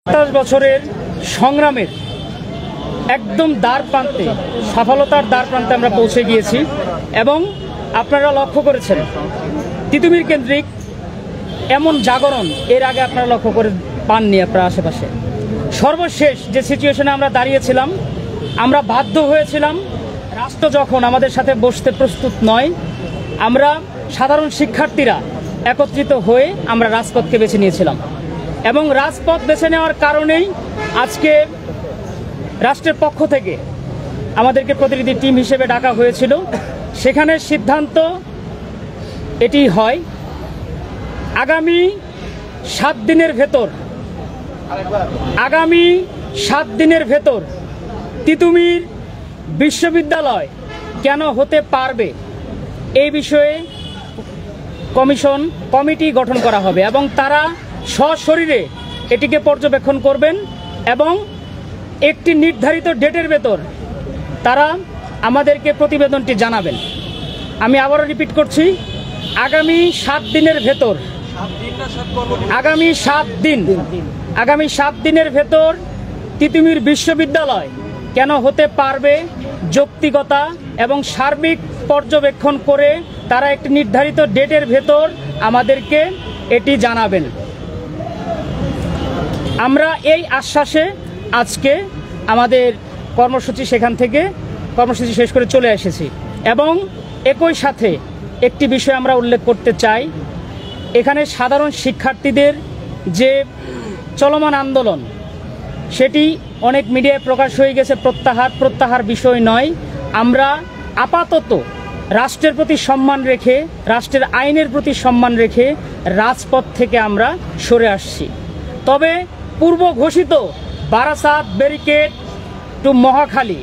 27 বছরের সংগ্রামের একদম দ্বার প্রান্তে, সফলতার দ্বার প্রান্তে আমরা পৌঁছে গিয়েছি এবং আপনারা লক্ষ্য করেছেন তিতুমির কেন্দ্রিক এমন জাগরণ এর আগে আপনারা লক্ষ্য করে পাননি। আপনার আশেপাশে সর্বশেষ যে সিচুয়েশনে আমরা দাঁড়িয়েছিলাম, আমরা বাধ্য হয়েছিলাম, রাষ্ট্র যখন আমাদের সাথে বসতে প্রস্তুত নয়, আমরা সাধারণ শিক্ষার্থীরা একত্রিত হয়ে আমরা রাজপথকে বেছে নিয়েছিলাম এবং রাজপথ বেছে নেওয়ার কারণেই আজকে রাষ্ট্রের পক্ষ থেকে আমাদেরকে প্রতিনিধি টিম হিসেবে ডাকা হয়েছিল। সেখানে সিদ্ধান্ত এটি হয়, আগামী 7 দিনের ভেতর তিতুমির বিশ্ববিদ্যালয় কেন হতে পারবে এই বিষয়ে কমিটি গঠন করা হবে এবং তারা সশরীরে এটিকে পর্যবেক্ষণ করবেন এবং একটি নির্ধারিত ডেটের ভেতর তারা আমাদেরকে প্রতিবেদনটি জানাবেন। আমি আবারও রিপিট করছি, আগামী 7 দিনের ভেতর, আগামী 7 দিনের ভেতর তিতুমির বিশ্ববিদ্যালয় কেন হতে পারবে যৌক্তিকতা এবং সার্বিক পর্যবেক্ষণ করে তারা একটি নির্ধারিত ডেটের ভেতর আমাদেরকে এটি জানাবেন। আমরা এই আশ্বাসে আজকে আমাদের কর্মসূচি শেষ করে চলে এসেছি এবং একই সাথে একটি বিষয় আমরা উল্লেখ করতে চাই, এখানে সাধারণ শিক্ষার্থীদের যে চলমান আন্দোলন সেটি অনেক মিডিয়ায় প্রকাশ হয়ে গেছে, প্রত্যাহার বিষয় নয়। আমরা আপাতত রাষ্ট্রের প্রতি সম্মান রেখে, রাষ্ট্রের আইনের প্রতি সম্মান রেখে রাজপথ থেকে আমরা সরে আসছি। তবে পূর্ব ঘোষিত বারাসাত ব্যারিকেড টু মহাখালী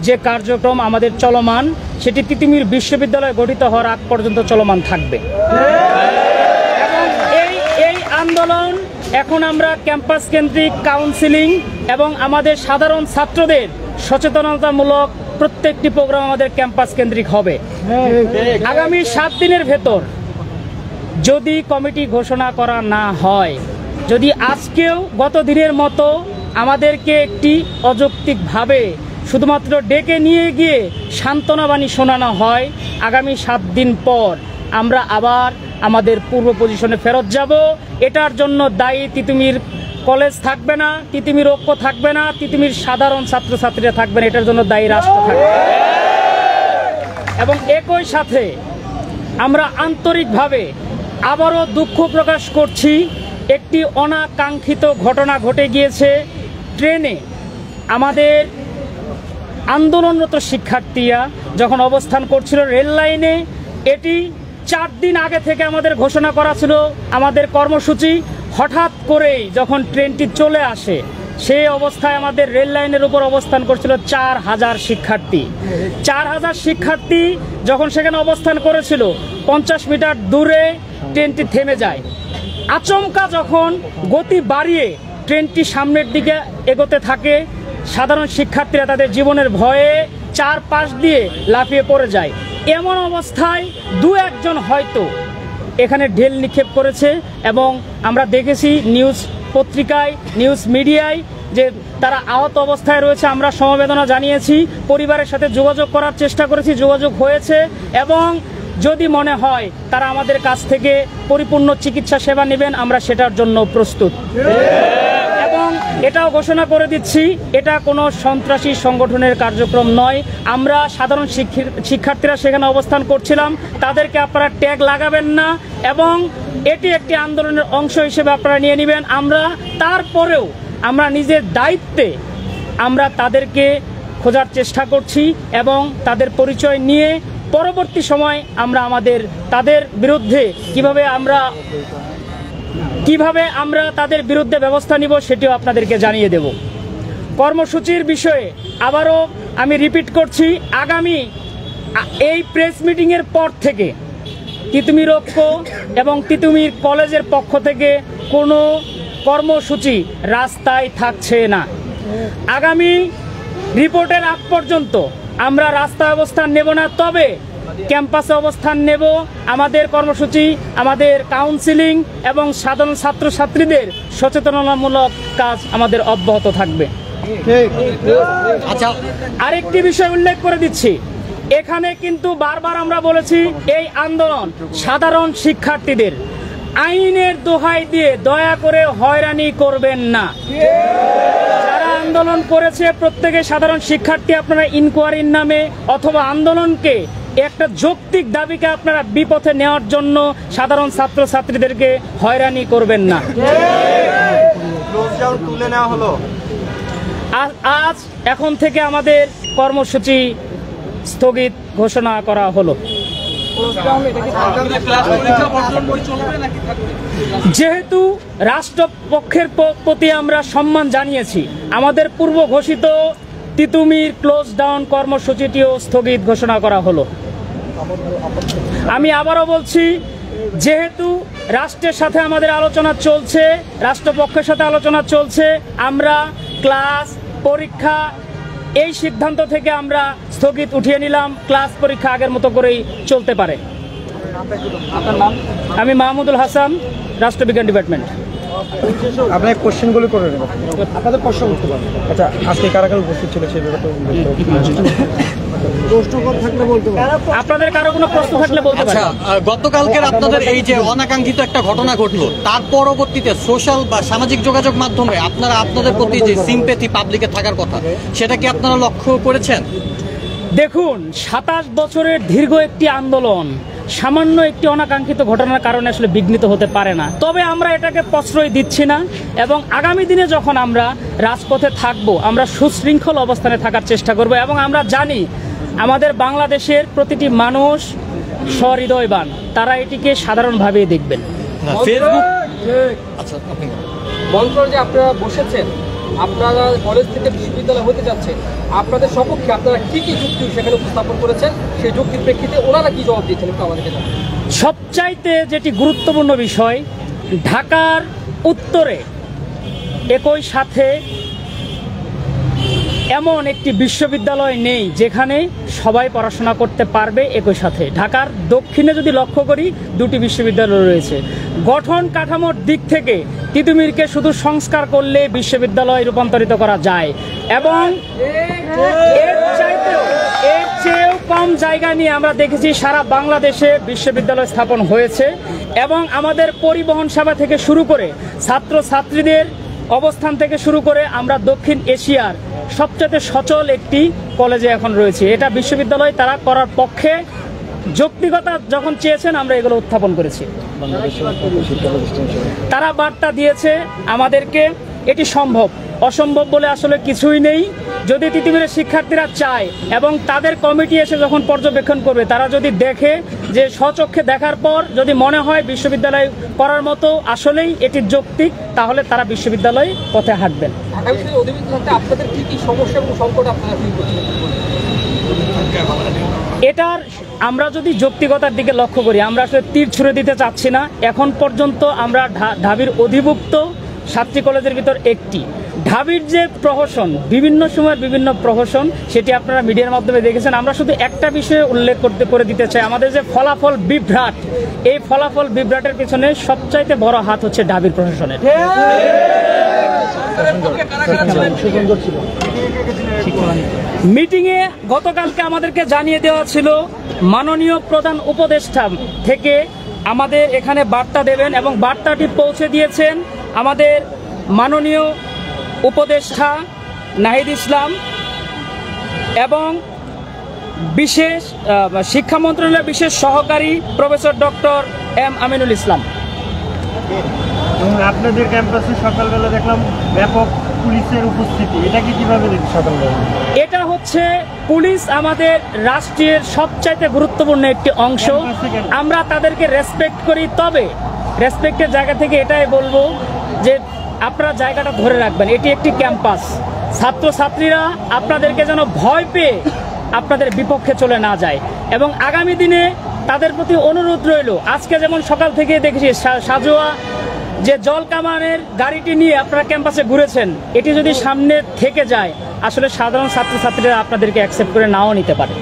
যে কার্যক্রম আমাদের চলমান, সেটি তিতুমির বিশ্ববিদ্যালয় গঠিত হওয়ার আগ পর্যন্ত চলমান থাকবে এবং এই আন্দোলন এখন আমরা ক্যাম্পাস কেন্দ্রিক কাউন্সিলিং এবং আমাদের সাধারণ ছাত্রদের সচেতনতামূলক প্রত্যেকটি প্রোগ্রাম আমাদের ক্যাম্পাস কেন্দ্রিক হবে। আগামী 7 দিনের ভেতর যদি কমিটি ঘোষণা করা না হয়, যদি আজকেও গত দিনের মতো আমাদেরকে একটি অযৌক্তিকভাবে শুধুমাত্র ডেকে নিয়ে গিয়ে সান্ত্বনাবাণী শোনানো হয়, আগামী 7 দিন পর আমরা আবার আমাদের পূর্ব পজিশনে ফেরত যাব। এটার জন্য দায়ী তিতুমির কলেজ থাকবে না, তিতুমির ঐক্য থাকবে না, তিতুমির সাধারণ ছাত্রছাত্রীরা থাকবে না, এটার জন্য দায়ী রাষ্ট্র থাকবে। এবং একই সাথে আমরা আন্তরিকভাবে আবারও দুঃখ প্রকাশ করছি, একটি অনাকাঙ্ক্ষিত ঘটনা ঘটে গিয়েছে। ট্রেনে আমাদের আন্দোলনরত শিক্ষার্থীরা যখন অবস্থান করছিল রেল লাইনে, এটি 4 দিন আগে থেকে আমাদের ঘোষণা করা ছিল আমাদের কর্মসূচি। হঠাৎ করেই যখন ট্রেনটি চলে আসে, সেই অবস্থায় আমাদের রেল লাইনের উপর অবস্থান করছিল 4000 শিক্ষার্থী। 4000 শিক্ষার্থী যখন সেখানে অবস্থান করেছিল, 50 মিটার দূরে ট্রেনটি থেমে যায়। আচমকা যখন গতি বাড়িয়ে ট্রেনটি সামনের দিকে এগোতে থাকে, সাধারণ শিক্ষার্থীরা তাদের জীবনের ভয়ে 4 পাশ দিয়ে লাফিয়ে পড়ে যায়। এমন অবস্থায় 2-1 জন হয়তো এখানে ঢেল নিক্ষেপ করেছে এবং আমরা দেখেছি নিউজ পত্রিকায়, নিউজ মিডিয়ায় যে তারা আহত অবস্থায় রয়েছে। আমরা সমবেদনা জানিয়েছি, পরিবারের সাথে যোগাযোগ করার চেষ্টা করেছি, যোগাযোগ হয়েছে এবং যদি মনে হয় তারা আমাদের কাছ থেকে পরিপূর্ণ চিকিৎসা সেবা নেবেন, আমরা সেটার জন্য প্রস্তুত। এবং এটাও ঘোষণা করে দিচ্ছি, এটা কোনো সন্ত্রাসী সংগঠনের কার্যক্রম নয়। আমরা সাধারণ শিক্ষার্থীরা সেখানে অবস্থান করছিলাম, তাদেরকে আপনারা ট্যাগ লাগাবেন না এবং এটি একটি আন্দোলনের অংশ হিসেবে আপনারা নিয়ে নেবেন। আমরা তারপরেও আমরা নিজের দায়িত্বে আমরা তাদেরকে খোঁজার চেষ্টা করছি এবং তাদের পরিচয় নিয়ে পরবর্তী সময় আমরা তাদের বিরুদ্ধে কিভাবে আমরা তাদের বিরুদ্ধে ব্যবস্থা নিব সেটিও আপনাদেরকে জানিয়ে দেব। কর্মসূচির বিষয়ে আবারও আমি রিপিট করছি, আগামী এই প্রেস মিটিংয়ের পর থেকে তিতুমির ঐক্য এবং তিতুমির কলেজের পক্ষ থেকে কোনো কর্মসূচি রাস্তায় থাকছে না। আগামী রিপোর্টের আগ পর্যন্ত আমরা রাস্তা অবস্থান নেব না। তবে ক্যাম্পাসে অবস্থান নেব। আমাদের কর্মসূচি, আমাদের কাউন্সিলিং এবং সাধারণ ছাত্রছাত্রীদের সচেতনতামূলক কাজ আমাদের অব্যাহত থাকবে। আচ্ছা, আরেকটি বিষয় উল্লেখ করে দিচ্ছি, এখানে কিন্তু বারবার আমরা বলেছি এই আন্দোলন সাধারণ শিক্ষার্থীদের, আইনের দোহাই দিয়ে দয়া করে হয়রানি করবেন না। যারা আন্দোলন করেছে প্রত্যেকে সাধারণ শিক্ষার্থী, আপনারা ইনকোয়ারির নামে অথবা আন্দোলনকে একটা যৌক্তিক দাবিকে আপনারা বিপথে নেওয়ার জন্য সাধারণ ছাত্রছাত্রীদেরকে হয়রানি করবেন না। তুলে নেওয়া হলো। আজ এখন থেকে আমাদের কর্মসূচি স্থগিত ঘোষণা করা হলো। যেহেতু রাষ্ট্রপক্ষের প্রতি আমরা সম্মান জানিয়েছি, আমাদের পূর্ব ঘোষিত তিতুমির ক্লোজ ডাউন কর্মসূচিটিও স্থগিত ঘোষণা করা হলো। আমি আবারও বলছি, যেহেতু রাষ্ট্রের সাথে আমাদের আলোচনা চলছে, রাষ্ট্রপক্ষের সাথে আলোচনা চলছে, আমরা ক্লাস পরীক্ষা এই সিদ্ধান্ত থেকে আমরা স্থগিত উঠিয়ে নিলাম। ক্লাস পরীক্ষা আগের মতো করেই চলতে পারে। আমি মাহমুদুল হাসান, রাষ্ট্রবিজ্ঞান ডিপার্টমেন্ট। আপনার কোশ্চেনগুলো করে নেবেন, আপনাদের প্রশ্ন করতে পারেন। আচ্ছা, আজকে কারা কারা উপস্থিত ছিল সেই ব্যাপারটা আপনাদের কারো কোনো প্রশ্ন থাকলে বলতে পারেন। গতকালকের আপনাদের এই যে অনাকাঙ্ক্ষিত একটা ঘটনা ঘটলো, তার পরবর্তীতে সোশ্যাল বা সামাজিক যোগাযোগ মাধ্যমে আপনারা আপনাদের প্রতি যে সিম্প্যাথি পাবলিকের থাকার কথা, সেটা কি আপনারা লক্ষ্য করেছেন? দেখুন, 27 বছরের দীর্ঘ একটি আন্দোলন সামান্য একটি অনাকাঙ্ক্ষিত ঘটনার কারণে আসলে বিঘ্নিত হতে পারে না। তবে আমরা এটাকে প্রশ্রয় দিচ্ছি না এবং আগামী দিনে যখন আমরা রাজপথে থাকব, আমরা সুশৃঙ্খল অবস্থানে থাকার চেষ্টা করব এবং আমরা জানি আমাদের বাংলাদেশের প্রতিটি মানুষ সহৃদয়বান, তারা এটিকে সাধারণভাবে দেখবেন। ফেসবুক মন্ত্রণালয়ে যে আপনারা বসেছেন, আপনারা কলেজ থেকে বিশ্ববিদ্যালয় হতে যাচ্ছেন, আপনাদের সপক্ষে আপনারা কি কি যুক্তি সেখানে উপস্থাপন করেছেন, সেই যুক্তির প্রেক্ষিতে ওনারা কি জবাব দিয়েছেন একটু আমাদেরকে জানান। সবচাইতে যেটি গুরুত্বপূর্ণ বিষয়, ঢাকার উত্তরে একই সাথে এমন একটি বিশ্ববিদ্যালয় নেই যেখানে সবাই পড়াশোনা করতে পারবে একই সাথে। ঢাকার দক্ষিণে যদি লক্ষ্য করি, দুটি বিশ্ববিদ্যালয় রয়েছে। গঠন কাঠামোর দিক থেকে তিতুমিরকে শুধু সংস্কার করলে বিশ্ববিদ্যালয় রূপান্তরিত করা যায় এবং এর চেয়েও কম জায়গা নিয়ে আমরা দেখেছি সারা বাংলাদেশে বিশ্ববিদ্যালয় স্থাপন হয়েছে এবং আমাদের পরিবহন সেবা থেকে শুরু করে ছাত্রছাত্রীদের অবস্থান থেকে শুরু করে আমরা দক্ষিণ এশিয়ার সবচেয়ে সচল একটি কলেজে এখন রয়েছে। এটা বিশ্ববিদ্যালয় তারা করার পক্ষে যৌক্তিকতা যখন চেয়েছেন, আমরা এগুলো উত্থাপন করেছি। তারা বার্তা দিয়েছে আমাদেরকে, এটি সম্ভব, অসম্ভব বলে আসলে কিছুই নেই। যদি তিতুমিরের শিক্ষার্থীরা চায় এবং তাদের কমিটি এসে যখন পর্যবেক্ষণ করবে, তারা যদি দেখে যে স্বচক্ষে দেখার পর যদি মনে হয় বিশ্ববিদ্যালয় করার মতো আসলেই এটি যৌক্তিক, তাহলে তারা বিশ্ববিদ্যালয় পথে হাঁটবেন। আপনাদের কি কি সমস্যা এবং সংকট আপনারা ফিল করছেন? এটার আমরা যদি যৌক্তিকতার দিকে লক্ষ্য করি, আমরা আসলে তীর ছুঁড়ে দিতে চাচ্ছি না। এখন পর্যন্ত আমরা ঢাবির অধিভুক্ত 7টি কলেজের ভিতর একটি। ঢাবির যে প্রহসন, বিভিন্ন সময়ের বিভিন্ন প্রহসন, সেটি আপনারা মিডিয়ার মাধ্যমে দেখেছেন। আমরা শুধু একটা বিষয়ে উল্লেখ করে দিতে চাই, আমাদের যে ফলাফল বিভ্রাট, এই ফলাফল বিভ্রাটের পিছনে সবচাইতে বড় হাত হচ্ছে ঢাবির প্রশাসনের। মিটিংয়ে গতকালকে আমাদেরকে জানিয়ে দেওয়া ছিল মাননীয় প্রধান উপদেষ্টা থেকে আমাদের এখানে বার্তা দেবেন এবং বার্তাটি পৌঁছে দিয়েছেন আমাদের মাননীয় উপদেষ্টা নাহিদ ইসলাম এবং বিশেষ শিক্ষা মন্ত্রণালয়ের বিশেষ সহকারী professor doctor M Aminul Islam. আপনাদের ক্যাম্পাসে সকালবেলা দেখলাম ব্যাপক পুলিশের উপস্থিতি, এটা কি কিভাবে দেখি সকালবেলা? এটা হচ্ছে পুলিশ আমাদের রাষ্ট্রের সবচাইতে গুরুত্বপূর্ণ একটি অংশ। আমরা তাদেরকে রেসপেক্ট করি, তবে রেসপেক্টের জায়গা থেকে এটাই বলবো যে আপনারা জায়গাটা ধরে রাখবেন। এটি একটি ক্যাম্পাস, ছাত্রছাত্রীরা আপনাদেরকে যেন ভয় পেয়ে আপনাদের বিপক্ষে চলে না যায় এবং আগামী দিনে তাদের প্রতি অনুরোধ রইল, আজকে যেমন সকাল থেকে দেখেছি সাজোয়া যে জল কামানের গাড়িটি নিয়ে আপনারা ক্যাম্পাসে ঘুরেছেন, এটি যদি সামনে থেকে যায় আসলে সাধারণ ছাত্রছাত্রীরা আপনাদেরকে অ্যাকসেপ্ট করে নাও নিতে পারে।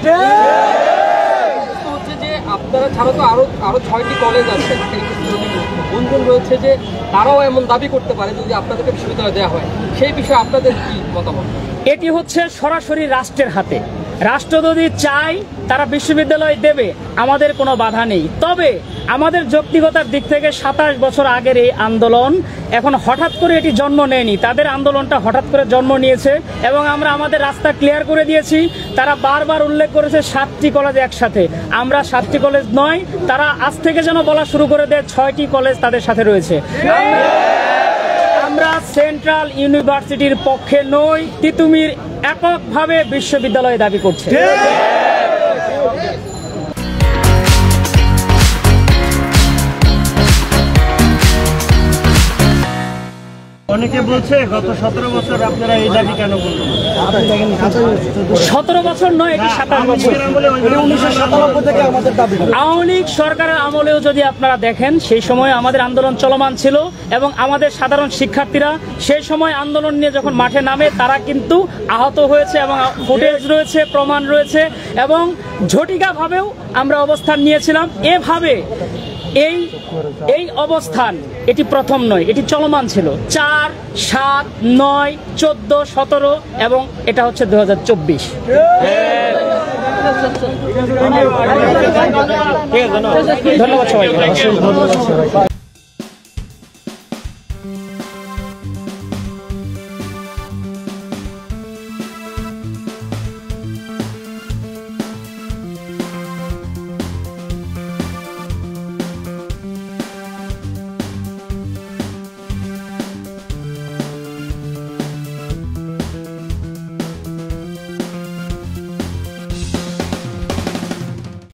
আপনারা ছাড়া তো আরো 6টি কলেজ আছে, গুঞ্জন রয়েছে যে তারাও এমন দাবি করতে পারে যদি আপনাদেরকে বিশ্ববিদ্যালয় দেওয়া হয়, সেই বিষয়ে আপনাদের কি মতামত? এটি হচ্ছে সরাসরি রাষ্ট্রের হাতে। রাষ্ট্র যদি চায় তারা বিশ্ববিদ্যালয় দেবে, আমাদের কোনো বাধা নেই। তবে আমাদের যৌক্তিকতার দিক থেকে 27 বছর আগের এই আন্দোলন এখন হঠাৎ করে এটি জন্ম নেয়নি, তাদের আন্দোলনটা হঠাৎ করে জন্ম নিয়েছে এবং আমরা আমাদের রাস্তা ক্লিয়ার করে দিয়েছি। তারা বারবার উল্লেখ করেছে 7টি কলেজ একসাথে, আমরা 7টি কলেজ নয়, তারা আজ থেকে যেন বলা শুরু করে দেয় 6টি কলেজ তাদের সাথে রয়েছে। আমরা সেন্ট্রাল ইউনিভার্সিটির পক্ষে নই, তিতুমির এককভাবে বিশ্ববিদ্যালয় দাবি করছে। অনেকে বলছে গত 17 বছর আপনারা এই দাবি কেন করলেন? 17 বছর নয়, এটি 27 বছর। 1997 থেকে আমাদের দাবি। আওয়ামী লীগ সরকারের আমলেও যদি আপনারা দেখেন, সেই সময় আমাদের আন্দোলন চলমান ছিল এবং আমাদের সাধারণ শিক্ষার্থীরা সেই সময় আন্দোলন নিয়ে যখন মাঠে নামে তারা কিন্তু আহত হয়েছে এবং ফুটেজ রয়েছে, প্রমাণ রয়েছে এবং ঝটিকাভাবেও আমরা অবস্থান নিয়েছিলাম। এভাবে এই অবস্থান এটি প্রথম নয়, এটি চলমান ছিল 4, 7, 9, 14, 17 এবং এটা হচ্ছে 2024। ধন্যবাদ সবাইকে।